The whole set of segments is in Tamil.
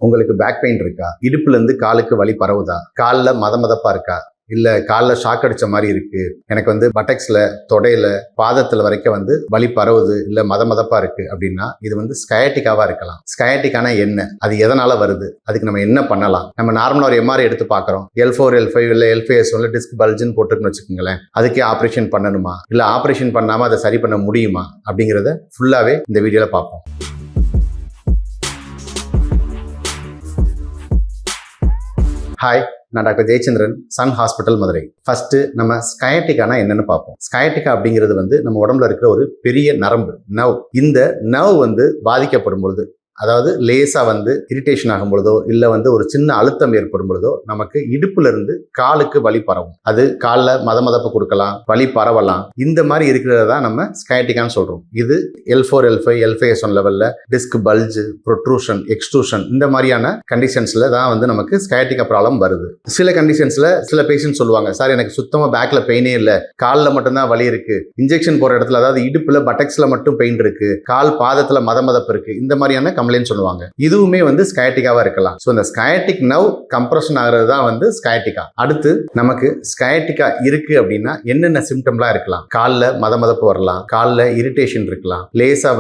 உங்களுக்கு பேக் பெயின் இருக்கா? இடுப்புல இருந்து காலுக்கு வலி பரவுதா? கால்ல மதமதப்பா இருக்கா? இல்ல கால்ல ஷாக் அடிச்ச மாதிரி இருக்கு, எனக்கு பட்டக்ஸ்ல, தொடையில, பாதத்துல வரைக்கும் வலி பரவுது, இல்ல மதமதப்பா இருக்கு அப்படின்னா இது ஸ்கயாட்டிக்காவா இருக்கலாம். ஸ்கயாட்டிக்கான என்ன, அது எதனால வருது, அதுக்கு நம்ம என்ன பண்ணலாம்? நம்ம நார்மலா ஒரு எம்ஆர்ஐ எடுத்து பாக்குறோம், L4 L5 இல்ல L5S1 டிஸ்க் பல்ஜ்னு போட்டுருக்குன்னு வச்சுக்கோங்களேன். அதுக்கே ஆப்ரேஷன் பண்ணணுமா, இல்ல ஆப்ரேஷன் பண்ணாம அதை சரி பண்ண முடியுமா அப்படிங்கிறத ஃபுல்லாவே இந்த வீடியோல பார்ப்போம். ஹாய், நான் doctor Jayachandran, Sun hospital, Madurai. First நம்ம ஸ்கயாட்டிக்கானா என்னன்னு பார்ப்போம். ஸ்கயாட்டிக்கா அப்படிங்கிறது நம்ம உடம்புல இருக்கிற ஒரு பெரிய நரம்பு, நர்வ். இந்த நர்வ் பாதிக்கப்படும் பொழுது, அதாவது லேசா இரிட்டேஷன் ஆகும் பொழுதோ இல்ல ஒரு சின்ன அழுத்தம் ஏற்படும் பொழுதோ நமக்கு இடுப்புல இருந்து காலுக்கு வலி பரவும். அது காலில் மதமதப்பு கொடுக்கலாம், வலி பரவலாம். இந்த மாதிரி இருக்கிறத நம்ம ஸ்கயாட்டிக்கான்னு சொல்றோம். இது L4 L5 L5S1 லெவல்ல டிஸ்க் பல்ஜ், ப்ரொட்ரூஷன், எக்ஸ்ட்ரூஷன் இந்த மாதிரியான கண்டிஷன்ஸ்ல தான் நமக்கு ஸ்கயாட்டிக்கா ப்ராப்ளம் வருது. சில கண்டிஷன்ஸ்ல சில பேஷண்ட் சொல்லுவாங்க, சார் எனக்கு சுத்தமா பேக்ல பெயினே இல்லை, காலில் மட்டும்தான் வலி இருக்கு, இன்ஜெக்ஷன் போற இடத்துல, அதாவது இடுப்புல பட்டக்ஸ்ல மட்டும் பெயின் இருக்கு, கால் பாதத்துல மதமதப்பு இருக்கு, இந்த மாதிரியான கம்ப்ளைண்ட் சொல்லுவாங்க. இதுவுமே ஸ்கயாட்டிக்காவா இருக்கலாம். சோ இந்த ஸ்கயாட்டிக் நர்வ் கம்ப்ரஷன் ஆகிறது தான் ஸ்கயாட்டிக்கா. அடுத்து நமக்கு ஸ்கயாட்டிக்கா இருக்கு அப்படின்னா என்னென்ன சிம்டம்லாம் இருக்கலாம்? கால்ல மதமதப்பு வரலாம், கால்ல இரிட்டேஷன் இருக்கலாம், லேசா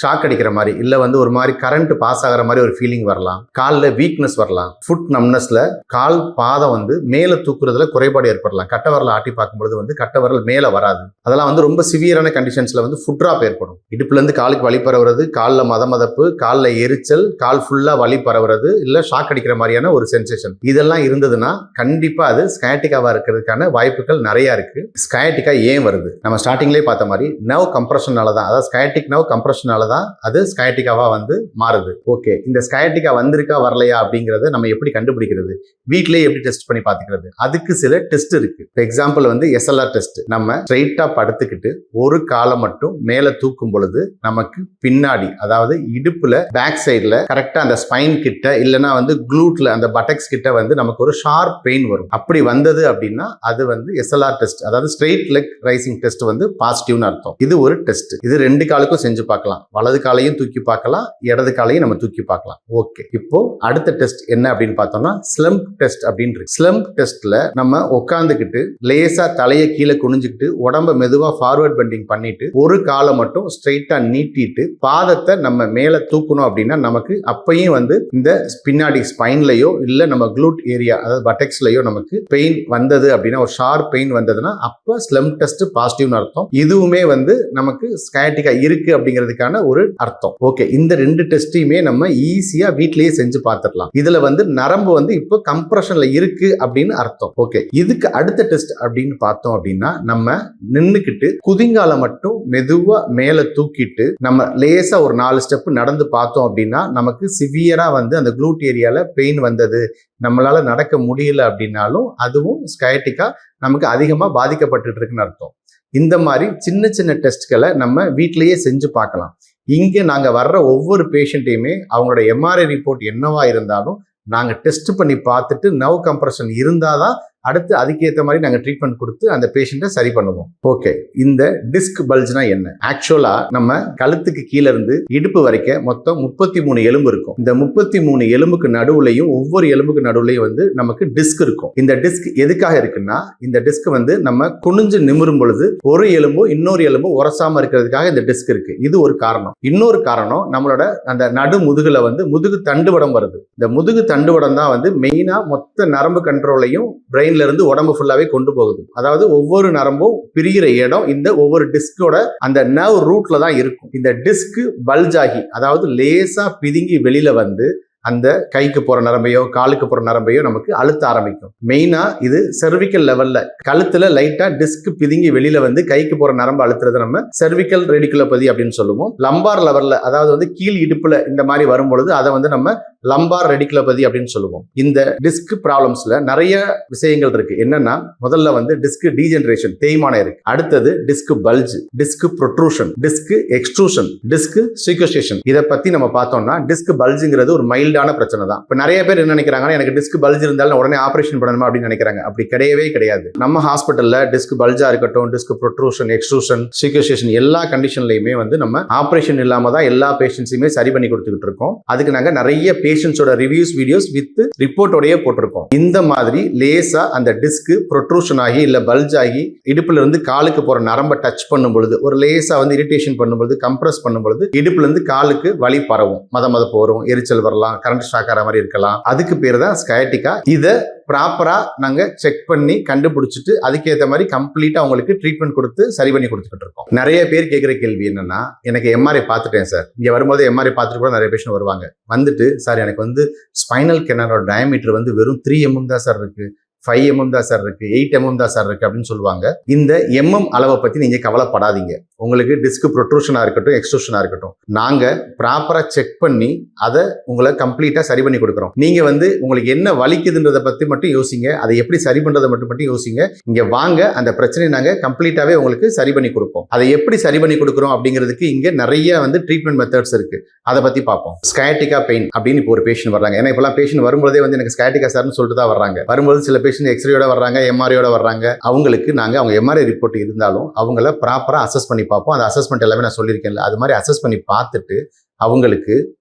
ஷாக் அடிக்கிற மாதிரி இல்ல ஒரு மாதிரி கரண்ட் பாஸ் ஆகிற மாதிரி ஒரு ஃபீலிங் வரலாம், கால்ல வீக்னஸ் வரலாம், ஃபுட் நம்னஸ்ல கால் பாதம் மேல தூக்குறதுல குறைபாடு ஏற்படலாம். கட்டவரல ஆட்டி பார்க்கும்போது கட்டவரல் மேல வராது. அதெல்லாம் ரொம்ப சிவியரான கண்டிஷன்ஸ்ல ஃபுட் டிராப் ஏற்படும். இடுப்புல இருந்து காலுக்கு வலி பரவுறது, கால்ல மதமதப்பு, கால்ல எரிச்சல், கால் ஃபுல்லா வலி பரவுறது, இல்ல ஷாக் அடிக்கிற மாதிரியான ஒரு சென்சேஷன், இதெல்லாம் இருந்ததுன்னா கண்டிப்பா அது ஸ்கயாட்டிக்காவா இருக்கிறதுக்கான வாய்ப்புகள் நிறைய இருக்கு. ஸ்கயாட்டிக்கா ஏன் வருது? நம்ம ஸ்டார்டிங்லேயே பார்த்த மாதிரி நர்வ் கம்ப்ரஷனால தான், அதாவது ஸ்கயாட்டிக் நர்வ் கம்ப்ரஷனால தான் அது ஸ்கயாட்டிக்காவா மாறுது. ஓகே, இந்த ஸ்கயாட்டிக்கா வந்திருக்கா வரலையா அப்படிங்கறத நம்ம எப்படி கண்டுபிடிக்கிறது? வீட்லயே எப்படி டெஸ்ட் பண்ணி பார்த்துக்கிறது? அதுக்கு சில டெஸ்ட் இருக்கு. Example SLR test. நம்ம ஸ்ட்ரைட்டா படுத்துக்கிட்டு ஒரு காலை மட்டும் மேல தூக்கும் பொழுது நமக்கு பின்னாடி, அதாவது இடுப்புல பேக் சைடுல கரெக்டா அந்த ஸ்பைன் கிட்ட இல்லனா க்ளூட்ல அந்த பட்டக்ஸ் கிட்ட நமக்கு ஒரு ஷார்ப் பெயின் வரும். அப்படி வந்தது அப்படின்னா அது SLR டெஸ்ட், அதாவது ஸ்ட்ரெயிட் லெக் ரைசிங் டெஸ்ட் பாசிட்டிவ்னு அர்த்தம். இது ஒரு டெஸ்ட். இது ரெண்டு காலுக்கும் செஞ்சு பார்க்கலாம். வலது காலையும் தூக்கி பார்க்கலாம், இடது காலையும் நம்ம தூக்கி பார்க்கலாம். ஓகே, இப்போ அடுத்த டெஸ்ட் என்ன அப்படின்னு பார்த்தோம்னா ஸ்லம்ப் டெஸ்ட் அப்படின்னு இருக்கு. ஸ்லம்ப் டெஸ்ட்ல நம்ம உட்காந்துக்கிட்டு லேசா தலையை கீழே குனிஞ்சுக்கிட்டு உடம்ப மெதுவா ஃபார்வர்ட் பெண்டிங் பண்ணிட்டு ஒரு காலை மட்டும் ஸ்ட்ரெயிட்டா நீட்டிட்டு பாதத்தை நம்ம மேல தூக்கணும் அப்படின்னா நமக்கு அப்பயும் இந்த பின்னாடி ஸ்பைன்லயோ இல்ல நம்ம க்ளூட் ஏரியா, அதாவது பட்டெக்ஸ்லயோ நமக்கு பெயின் வந்தது அப்படின்னா, ஒரு ஷார்ப் பெயின் வந்ததுன்னா அப்ப ஸ்லம்ப் டெஸ்ட் பாசிட்டிவ்னு அர்த்தம். இதுவுமே நமக்கு ஸ்கயாட்டிக்கா இருக்கு அப்படிங்கிறதுக்கான ஒரு அர்த்தம். ஓகே, இந்த ரெண்டு டெஸ்டையுமே நம்ம ஈஸியா வீட்லயே செஞ்சு பார்த்துடலாம். இதுல நரம்பு இப்போ கம்ப்ரஷன்ல இருக்கு அப்படின்னு அர்த்தம். ஓகே, இதுக்கு அடுத்த டெஸ்ட் அப்படின்னு பார்த்தோம் அப்படின்னா நம்ம நின்னுக்கிட்டு குதிங்கால மட்டும் மெதுவா மேல தூக்கிட்டு நம்ம லேசா ஒரு 4 ஸ்டெப் நடந்து பார்த்தோம் அப்படின்னா நமக்கு சிவியரா அந்த க்ளூட் ஏரியால பெயின் வந்தது, நம்மளால நடக்க முடியல அப்படின்னாலும் அதுவும் ஸ்கயாட்டிக்கா நமக்கு அதிகமா பாதிக்கப்பட்டு இருக்குன்னு அர்த்தம். இந்த மாதிரி சின்ன சின்ன டெஸ்ட்களை நம்ம வீட்லயே செஞ்சு பார்க்கலாம். இங்க நாங்க வர்ற ஒவ்வொரு பேஷண்ட்டையுமே அவங்களோட எம்ஆர்ஐ ரிப்போர்ட் என்னவா இருந்தாலும் நாங்க டெஸ்ட் பண்ணி பார்த்துட்டு நர்வ் கம்ப்ரஷன் இருந்தாதான் அடுத்து அதுக்கேற்ற மாதிரி நாங்கள் ட்ரீட்மெண்ட் கொடுத்து அந்த பேஷண்ட்டை சரி பண்ணுவோம். ஓகே, இந்த டிஸ்க் பல்ஜ்னா என்ன? ஆக்சுவலா நம்ம கழுத்துக்கு கீழே இருந்து இடுப்பு வரைக்கும் மொத்தம் 33 எலும்பு இருக்கும். இந்த 33 எலும்புக்கு நடுவுலையும் ஒவ்வொரு எலும்புக்கு நடுவுலையும் நமக்கு டிஸ்க் இருக்கும். இந்த டிஸ்க் எதுக்காக இருக்குன்னா, இந்த டிஸ்க் நம்ம குனிஞ்சு நிமிரும் பொழுது ஒரு எலும்போ இன்னொரு எலும்போ உரசாம இருக்கிறதுக்காக இந்த டிஸ்க் இருக்கு. இது ஒரு காரணம். இன்னொரு காரணம், நம்மளோட அந்த நடு முதுகுல முதுகு தண்டுவடம் வருது. இந்த முதுகு தண்டுவடம் தான் மெயினா மொத்த நரம்பு கண்ட்ரோலையும் பிரெயின் இருந்து உடம்பு ஃபுல்லாவே கொண்டு போகுது. அதாவது ஒவ்வொரு நரம்பும் பிரிகிற இடம் இந்த ஒவ்வொரு டிஸ்கோட அந்த நர்வ் ரூட்ல தான் இருக்கும். இந்த டிஸ்க் பல்ஜ் ஆகி, அதாவது லேசா பிதுங்கி வெளியில அந்த கைக்கு போற நரம்பையோ காலுக்கு போற நரம்பையோ நமக்கு அழுத்த ஆரம்பிக்கும். மெயினா இது செர்விக்கல் லெவல்ல கழுத்துல லைட்டா டிஸ்க் பிதுங்கி வெளியில கைக்கு போற நரம்பு அழுத்துறது நம்ம செர்விக்கல் ரெடிகுலோபதி அப்படின்னு சொல்லுவோம். லம்பார் லெவல்ல, அதாவது கீழ் இடுப்புல இந்த மாதிரி வரும்பொழுது அதை நம்ம லம்பார் ரெடிகுலோபதி அப்படின்னு சொல்லுவோம். இந்த டிஸ்க் ப்ராப்ளம்ஸ்ல நிறைய விஷயங்கள் இருக்கு. என்னன்னா, முதல்ல டிஸ்க் டீஜெனரேஷன், தேய்மானம் இருக்கு. அடுத்தது disc bulge, disc protrusion, disc extrusion, disc sequestration. இதை பத்தி நம்ம பார்த்தோம்னா டிஸ்க் பல்ஜ்ங்கிறது ஒரு மைல்டான பிரச்சனை தான். இப்ப நிறைய பேர் என்ன நினைக்கிறாங்கன்னா, எனக்கு டிஸ்க் பல்ஜ் இருந்தாலும் உடனே ஆபரேஷன் பண்ணணுமா அப்படின்னு நினைக்கிறாங்க. அப்படி கிடையவே கிடையாது. நம்ம ஹாஸ்பிட்டல்ல டிஸ்க் பல்ஜா இருக்கட்டும், டிஸ்க் ப்ரொட்ரூஷன், எக்ஸ்ட்ரூஷன், சீக்வஸ்டேஷன் எல்லா கண்டிஷன்லயுமே நம்ம ஆபரேஷன் இல்லாம தான் எல்லா பேஷண்ட்ஸுமே சரி பண்ணி கொடுத்துக்கிட்டு இருக்கோம். அதுக்கு நாங்க நிறைய பேஷண்ட்ஸோட ரிவ்யூஸ் வீடியோஸ் வித் ரிப்போர்ட்டோடயே போட்டிருக்கோம். இந்த மாதிரி லேசா அந்த டிஸ்க் ப்ரொட்ரூஷன் ஆகி இல்ல பல்ஜ் ஆகி இடுப்புல இருந்து காலுக்கு போற நரம்பை டச் பண்ணும் பொழுது ஒரு லேசா வந்து இரிட்டேஷன் பண்ணும்போது கம்ப்ரஸ் பண்ணும் பொழுது இடுப்புல இருந்து காலுக்கு வலி பரவும், மதமதப்பு வரும், எரிச்சல் வரலாம், கரண்ட் ஷாக் ஆகிற மாதிரி இருக்கலாம். அதுக்கு பேர் தான் ஸ்கயாட்டிகா. இதை ப்ராப்பரா நாங்க செக் பண்ணி கண்டுபிடிச்சிட்டு அதுக்கேற்ற மாதிரி கம்ப்ளீட்டா அவங்களுக்கு ட்ரீட்மெண்ட் கொடுத்து சரி பண்ணி கொடுத்துக்கிட்டு இருக்கோம். நிறைய பேர் கேட்கிற கேள்வி என்னன்னா, எனக்கு எம்ஆர்ஐ பார்த்துட்டேன் சார், இங்க வரும்போது எம்ஆர்ஐ பார்த்துட்டு கூட நிறைய பேஷண்ட் வருவாங்க. வந்துட்டு சார் எனக்கு வந்து ஸ்பைனல் கெனாலோட டயமீட்டர் வந்து வெறும் 3 mm தான் சார் இருக்கு, 5 mm தான் சார் இருக்கு, 8 mm தான் சார் இருக்கு அப்படின்னு சொல்லுவாங்க. இந்த எம்எம் அளவை பத்தி நீங்க கவலைப்படாதீங்க. உங்களுக்கு டிஸ்க் ப்ரொட்ரூஷனா இருக்கட்டும், எக்ஸ்ட்ரூஷனா இருக்கட்டும், நாங்க ப்ராப்பரா செக் பண்ணி அதை உங்களை கம்ப்ளீட்டா சரி பண்ணி கொடுக்குறோம். நீங்க வந்து உங்களுக்கு என்ன வலிக்குதுன்றதை பத்தி மட்டும் யோசிங்க, அதை எப்படி சரி பண்றதை மட்டும் யோசிங்க. இங்க வாங்க, அந்த பிரச்சனையை நாங்க கம்ப்ளீட்டாவே உங்களுக்கு சரி பண்ணி கொடுப்போம். அதை எப்படி சரி பண்ணி கொடுக்குறோம் அப்படிங்கிறதுக்கு இங்க நிறைய வந்து ட்ரீட்மெண்ட் மெத்தட்ஸ் இருக்கு, அதை பத்தி பார்ப்போம். ஸ்கயாட்டிகா பெயின் அப்படின்னு இப்போ ஒரு பேஷண்ட் வர்றாங்க. ஏன்னா இப்பெல்லாம் பேஷண்ட் வரும்போதே வந்து எனக்கு ஸ்கயாட்டிகா சார்னு சொல்லிட்டு தான் வர்றாங்க. வரும்போது சில பேஷண்ட் எக்ஸ்ரேயோட வர்றாங்க, எம்ஆர்ஐயோட வர்றாங்க. அவங்களுக்கு நாங்க அவங்க எம்ஆர்ஐ ரிப்போர்ட் இருந்தாலும் அவங்கள ப்ராப்பரா அசஸ் பண்ணி பார்ப்போம். அந்த அசஸ்மெண்ட் எல்லாமே நான் சொல்லியிருக்கேன்ல, அது மாதிரி அசஸ் பண்ணி பார்த்துட்டு அவங்களுக்கு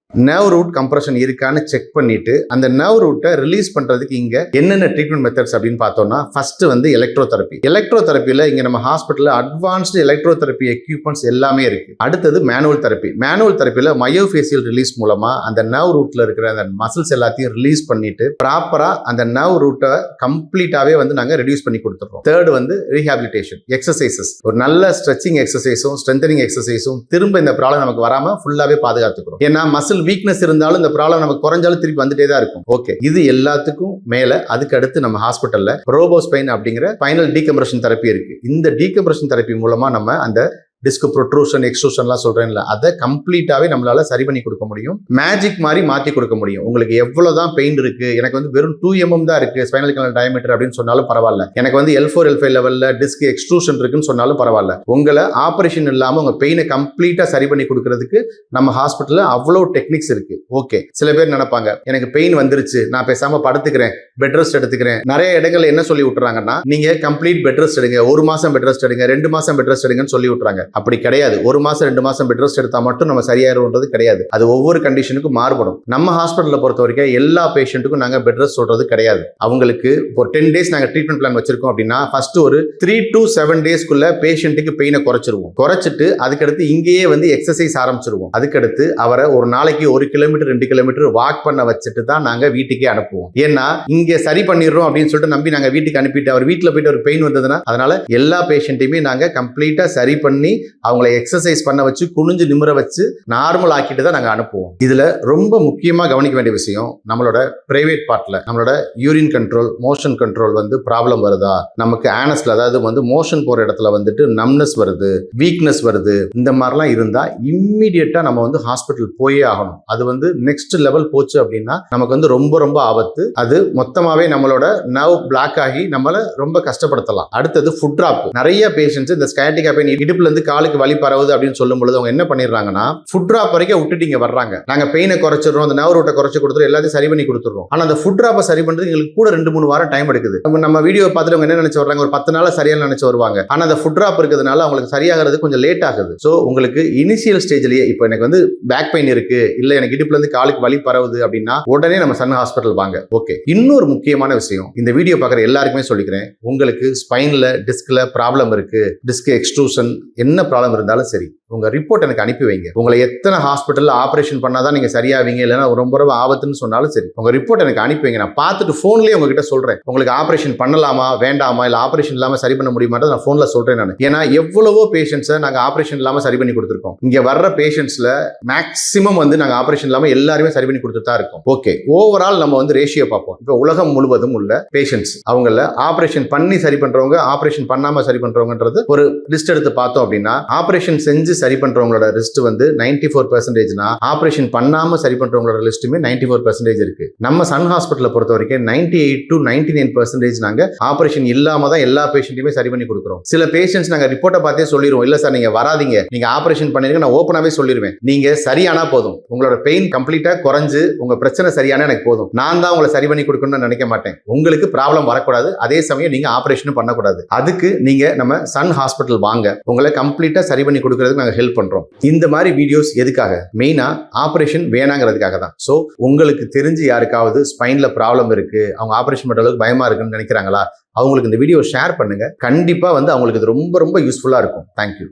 நர்வ் ரூட் கம்ப்ரஷன் இருக்கான்னு செக் பண்ணிட்டு அந்த நர்வ் ரூட்டை ரிலீஸ் பண்றதுக்கு இங்க என்னென்ன ட்ரீட்மெண்ட் மெத்தட்ஸ் அப்படின்னு பார்த்தோம்னா, ஃபர்ஸ்ட் வந்து எலக்ட்ரோதெரப்பி. எலக்ட்ரோதெரப்பில இங்க நம்ம ஹாஸ்பிட்டல்ல அட்வான்ஸ்டு எலக்ட்ரோதெரப்பி எக்யூப்மெண்ட்ஸ் எல்லாமே இருக்கு. அடுத்தது மேனுவல் தெரப்பி. மேனுவல் தெரப்பில மயோஃபேசியல் ரிலீஸ் மூலமா அந்த நர்வ் ரூட்ல இருக்கிற அந்த மசில்ஸ் எல்லாத்தையும் ரிலீஸ் பண்ணிட்டு ப்ராப்பரா அந்த நர்வ் ரூட்டை கம்ப்ளீட்டாவே வந்து நாங்க ரெடியூஸ் பண்ணி கொடுத்துறோம். தேர்ட் வந்து ரீஹாபிலிட்டேஷன் எக்ஸசைசஸ். ஒரு நல்ல ஸ்ட்ரெச்சிங் எக்ஸசைஸும் ஸ்ட்ரென்தனிங் எக்ஸசைஸும் திரும்ப இந்த ப்ராப்ளம் நமக்கு வராம ஃபுல்லாவே பாதுகாத்துக்கிறோம். ஏன்னா மசில் வீக்னஸ் இருந்தாலும் இந்த ப்ராப்ளம் நமக்கு குறைஞ்சாலும் திருப்பி வந்துட்டே தான் இருக்கும். ஓகே, இது எல்லாத்துக்கும் மேல அதுக்கு அடுத்து நம்ம ஹாஸ்பிட்டல்ல ரோபோஸ்பைன் அப்படிங்கிற ஸ்பைனல் டீகம்ப்ரஷன் தெரப்பி இருக்கு. இந்த டீகம்ப்ரஷன் தெரப்பி மூலமா நம்ம அந்த டிஸ்க் ப்ரொட்ரூஷன் எக்ஸ்ட்ரூஷன்லாம் சொல்றேன்ல, அதை கம்ப்ளீட்டாவே நம்மளால சரி பண்ணி கொடுக்க முடியும். மேஜிக் மாதிரி மாற்றி கொடுக்க முடியும். உங்களுக்கு எவ்வளவுதான் பெயின் இருக்கு, எனக்கு வந்து வெறும் 2 mm தான் இருக்கு ஸ்பைனல் கெனால் டயமீட்டர் அப்படின்னு சொன்னாலும் பரவாயில்ல, எனக்கு வந்து L4 L5 லெவல்ல டிஸ்க் எக்ஸ்ட்ரூஷன் இருக்குன்னு சொன்னாலும் பரவாயில்ல, உங்களை ஆபரேஷன் இல்லாம உங்க பெயினை கம்ப்ளீட்டா சரி பண்ணி கொடுக்கறதுக்கு நம்ம ஹாஸ்பிட்டல்ல அவ்வளவு டெக்னிக்ஸ் இருக்கு. ஓகே, சில பேர் நினைப்பாங்க எனக்கு பெயின் வந்துருச்சு, நான் பேசாம படுத்துக்கிறேன், பெட் ரெஸ்ட் எடுத்துக்கிறேன். நிறைய இடங்கள்ல என்ன சொல்லி விட்டுறாங்கன்னா, நீங்க கம்ப்ளீட் பெட் ரெஸ்ட் எடுங்க, 1 மாசம் பெட் ரெஸ்ட் எடுங்க, 2 மாசம் பெட் ரெஸ்ட் எடுங்கன்னு சொல்லி விட்டுறாங்க. அப்படி கிடையாது. 1 மாசம் 2 மாசம் பெட் ரெஸ்ட் எடுத்தா மட்டும் நம்ம சரியாயிரும்ன்றது கிடையாது. அது ஒவ்வொரு கண்டிஷனுக்கும் மாறுபடும். நம்ம ஹாஸ்பிட்டல்ல பொறுத்த வரைக்கும் எல்லா பேஷண்ட்டுக்கும் நாங்க பெட் ரெஸ்ட் சொல்றது கிடையாது. அவங்களுக்கு ஒரு 10 days நாங்க ட்ரீட்மெண்ட் பிளான் வச்சிருக்கோம் அப்படின்னா, ஃபர்ஸ்ட் ஒரு 3 to 7 daysக்குள்ள பேஷண்ட்டுக்கு பெயினை குறைச்சிருவோம். குறைச்சிட்டு அதுக்கடுத்து இங்கேயே வந்து எக்ஸசைஸ் ஆரம்பிச்சிருவோம். அதுக்கடுத்து அவரை ஒரு நாளைக்கு 1 கிலோமீட்டர் 2 கிலோமீட்டர் வாக் பண்ண வச்சுட்டு தான் நாங்க வீட்டுக்கே அனுப்புவோம். ஏன்னா இங்க சரி பண்ணிடுறோம் அப்படின்னு சொல்லிட்டு நம்பி நாங்க வீட்டுக்கு அனுப்பிட்டு அவர் வீட்டுல போயிட்டு ஒரு பெயின் வந்ததுன்னா, அதனால எல்லா பேஷண்ட்டையுமே நாங்க கம்ப்ளீட்டா சரி பண்ணி அவங்களை எக்ஸசைஸ் பண்ண வச்சு குனிஞ்சு நிமிர வச்சு நார்மல் ஆக்கிட்டு தான் நாங்க அனுப்புவோம். இதுல ரொம்ப முக்கியமா கவனிக்க வேண்டிய விஷயம், நம்மளோட பிரைவேட் பார்ட்ல நம்மளோட யூரின் கண்ட்ரோல், மோஷன் கண்ட்ரோல் வந்து ப்ராப்ளம் வருதா, நமக்கு ஆனஸ்ல அதாவது வந்து மோஷன் போற இடத்துல வந்துட்டு நம்னஸ் வருது, வீக்னஸ் வருது, இந்த மாதிரிலாம் இருந்தா இம்மிடியட்டா நம்ம வந்து ஹாஸ்பிட்டல் போயே ஆகணும். அது வந்து நெக்ஸ்ட் லெவல் போச்சு அப்படின்னா நமக்கு வந்து ரொம்ப ரொம்ப ஆபத்து. அது மொத்தமாவே நம்மளோட நர்வ் பிளாக் ஆகி நம்மள ரொம்ப கஷ்டப்படுத்தலாம். அடுத்தது ஃபுட் டிராப். நிறைய பேஷண்ட்ஸ் இந்த ஸ்கயாட்டிகா பெயின் இடுப்புல இருந்து காலுக்கு வலி பரவுது அப்படின்னு சொல்லும் பொழுது அவங்க என்ன பண்ணிடுறாங்கன்னா, ஃபுட் டிராப் வரைக்கும் விட்டுட்டு இங்க வர்றாங்க. நாங்க பெயினை குறைச்சிடுறோம், அந்த நர்வ் ரூட்டை குறைச்சு கொடுத்துறோம், எல்லாத்தையும் சரி பண்ணி கொடுத்துறோம். ஆனா அந்த ஃபுட் டிராப்பை சரி பண்றது எங்களுக்கு கூட 2-3 வாரம் டைம் எடுக்குது. நம்ம வீடியோ பார்த்துட்டு அவங்க என்ன நினைச்சு வர்றாங்க, ஒரு 10 நாள் சரியா நினைச்சு வருவாங்க. ஆனா அந்த ஃபுட் டிராப் இருக்கிறதுனால அவங்களுக்கு சரியாகிறது கொஞ்சம் லேட் ஆகுது. சோ உங்களுக்கு இனிஷியல் ஸ்டேஜ்லயே இப்போ எனக்கு வந்து பேக் பெயின் இருக்கு, இல்ல எனக்கு இடுப்புல இருந்து காலுக்கு வலி பரவுது அப்படின்னா உடனே நம்ம சன் ஹாஸ்பிட்டல் வாங்க. ஓகே, இன்னொரு முக்கியமான விஷயம், இந்த வீடியோ பார்க்குற எல்லாருக்குமே சொல்லிக்கிறேன், உங்களுக்கு ஸ்பைன்ல டிஸ்க்ல ப்ராப்ளம் இருக்கு, டிஸ்க் எக்ஸ்ட்ரூஷன் என்ன ப்ராப்ளம் இருந்தாலும் சரி, உங்க ரிப்போர்ட் எனக்கு அனுப்பி வைங்க. உங்களை எத்தனை ஹாஸ்பிட்டல்ல ஆபரேஷன் பண்ணாதான் நீங்க சரியாவீங்க, இல்லைன்னா ரொம்ப ரொம்ப ஆபத்துன்னு சொன்னாலும் சரி, உங்க ரிப்போர்ட் எனக்கு அனுப்பி வைங்க. நான் பார்த்துட்டு போன்லயே உங்ககிட்ட சொல்றேன், உங்களுக்கு ஆபரேஷன் பண்ணலாமா வேண்டாமா, இல்ல ஆபரேஷன் இல்லாம சரி பண்ண முடியுமான்னு நான் போன்ல சொல்றேன். நான் ஏன்னா எவ்வளவோ பேஷண்ட்ஸை நாங்க ஆபரேஷன் இல்லாம சரி பண்ணி கொடுத்துருக்கோம். இங்க வர்ற பேஷண்ட்ஸ்ல மேக்ஸிமம் வந்து நாங்க ஆபரேஷன் இல்லாம எல்லாருமே சரி பண்ணி கொடுத்துட்டு தான் இருக்கோம். ஓகே, ஓவரால் நம்ம வந்து ரேஷியோ பார்ப்போம். இப்போ உலகம் முழுவதும் உள்ள பேஷண்ட்ஸ் அவங்கள ஆபரேஷன் பண்ணி சரி பண்றவங்க, ஆபரேஷன் பண்ணாம சரி பண்றவங்கன்றது ஒரு லிஸ்ட் எடுத்து பார்த்தோம் அப்படின்னா, ஆபரேஷன் செஞ்சு சரி பண்றவங்களோட லிஸ்ட் வந்து 94%, ஆபரேஷன் பண்ணாம சரி பண்றவங்களோட லிஸ்ட்டுமே 94% இருக்கு. நம்ம சன் ஹாஸ்பிட்டலை பொறுத்த வரைக்கும் 98 to 99% நாங்க ஆபரேஷன் இல்லாம தான் எல்லா பேஷண்ட்டுமே சரி பண்ணி கொடுக்குறோம். சில பேஷண்ட்ஸ் நாங்க ரிப்போர்ட்டை பார்த்தே சொல்லிடுவோம், இல்ல சார் நீங்க வராதீங்க, நீங்க ஆபரேஷன் பண்ணிருங்க, நான் ஓப்பனாவே சொல்லிடுவேன், நீங்க சரியானா போதும், உங்களோட பெயின் கம்ப்ளீட்டா குறைஞ்சு உங்க பிரச்சனை சரியானா எனக்கு போதும், நான் தான் உங்களை சரி பண்ணி கொடுக்கணும்னு நினைக்க மாட்டேன். உங்களுக்கு ப்ராப்ளம் வரக்கூடாது, அதே சமயம் நீங்க ஆபரேஷன் பண்ணக்கூடாது. அதுக்கு நீங்க நம்ம சன் ஹாஸ்பிட்டல் வாங்க, உங்களை கம்ப்ளீட் கம்ப்ளீட்டாக சரி பண்ணி கொடுக்கறதுக்கு நாங்கள் ஹெல்ப் பண்ணுறோம். இந்த மாதிரி வீடியோஸ் எதுக்காக? மெயினாக ஆப்ரேஷன் வேணாங்கிறதுக்காக தான். ஸோ உங்களுக்கு தெரிஞ்சு யாருக்காவது ஸ்பைனில் ப்ராப்ளம் இருக்குது, அவங்க ஆப்ரேஷன் பண்ணுற அளவுக்கு பயமாக இருக்குன்னு நினைக்கிறாங்களா, அவங்களுக்கு இந்த வீடியோ ஷேர் பண்ணுங்கள். கண்டிப்பாக வந்து அவங்களுக்கு இது ரொம்ப ரொம்ப யூஸ்ஃபுல்லாக இருக்கும். தேங்க்யூ.